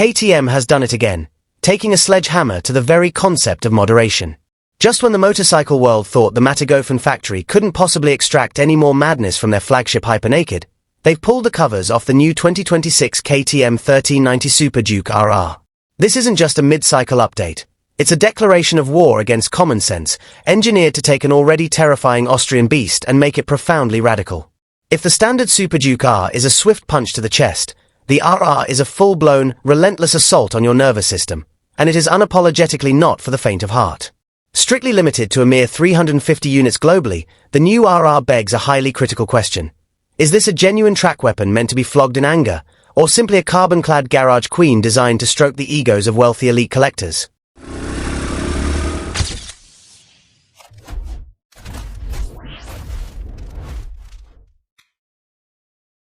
KTM has done it again, taking a sledgehammer to the very concept of moderation. Just when the motorcycle world thought the Mattighofen factory couldn't possibly extract any more madness from their flagship Hypernaked, they've pulled the covers off the new 2026 KTM 1390 Super Duke R EVO. This isn't just a mid-cycle update. It's a declaration of war against common sense, engineered to take an already terrifying Austrian beast and make it profoundly radical. If the standard Super Duke R is a swift punch to the chest, the RR is a full-blown, relentless assault on your nervous system, and it is unapologetically not for the faint of heart. Strictly limited to a mere 350 units globally, the new RR begs a highly critical question. Is this a genuine track weapon meant to be flogged in anger, or simply a carbon-clad garage queen designed to stroke the egos of wealthy elite collectors?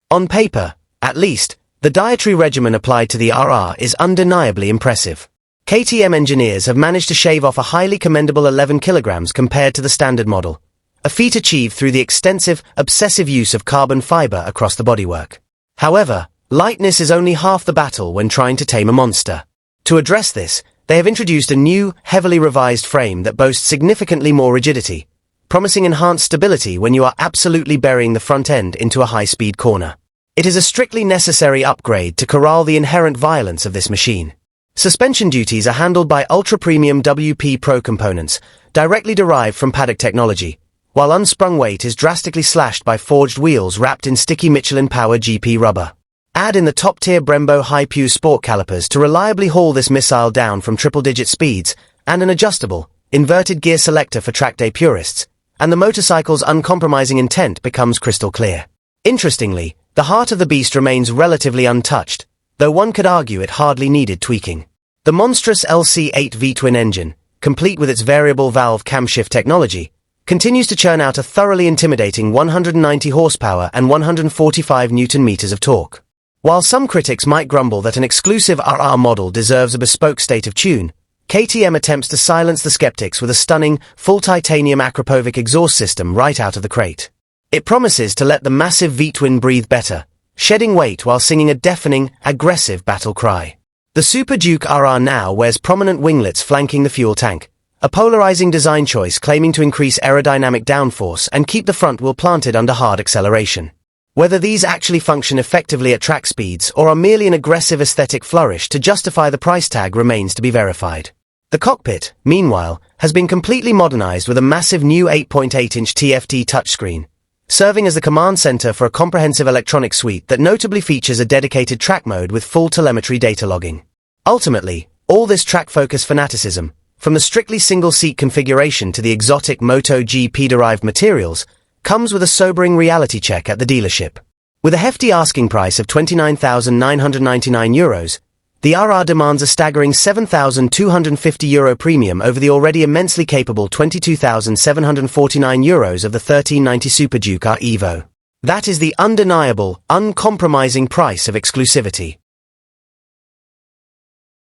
On paper, at least, the dietary regimen applied to the RR is undeniably impressive. KTM engineers have managed to shave off a highly commendable 11 kilograms compared to the standard model, a feat achieved through the extensive, obsessive use of carbon fiber across the bodywork. However, lightness is only half the battle when trying to tame a monster. To address this, they have introduced a new, heavily revised frame that boasts significantly more rigidity, promising enhanced stability when you are absolutely burying the front end into a high-speed corner. It is a strictly necessary upgrade to corral the inherent violence of this machine. Suspension duties are handled by ultra-premium WP Pro components, directly derived from paddock technology, while unsprung weight is drastically slashed by forged wheels wrapped in sticky Michelin Power GP rubber. Add in the top-tier Brembo Hi-Pew sport calipers to reliably haul this missile down from triple-digit speeds, and an adjustable, inverted gear selector for track day purists, and the motorcycle's uncompromising intent becomes crystal clear. Interestingly, the heart of the beast remains relatively untouched, though one could argue it hardly needed tweaking. The monstrous LC8 V-twin engine, complete with its variable valve camshaft technology, continues to churn out a thoroughly intimidating 190 horsepower and 145 newton-meters of torque. While some critics might grumble that an exclusive RR model deserves a bespoke state of tune, KTM attempts to silence the skeptics with a stunning, full-titanium Akrapovic exhaust system right out of the crate. It promises to let the massive V-twin breathe better, shedding weight while singing a deafening, aggressive battle cry. The Super Duke RR now wears prominent winglets flanking the fuel tank, a polarizing design choice claiming to increase aerodynamic downforce and keep the front wheel planted under hard acceleration. Whether these actually function effectively at track speeds or are merely an aggressive aesthetic flourish to justify the price tag remains to be verified. The cockpit, meanwhile, has been completely modernized with a massive new 8.8-inch TFT touchscreen, serving as the command center for a comprehensive electronic suite that notably features a dedicated track mode with full telemetry data logging. Ultimately, all this track-focused fanaticism, from the strictly single-seat configuration to the exotic MotoGP-derived materials, comes with a sobering reality check at the dealership. With a hefty asking price of €29,999, the RR demands a staggering €7,250 premium over the already immensely capable €22,749 of the 1390 Super Duke R EVO. That is the undeniable, uncompromising price of exclusivity.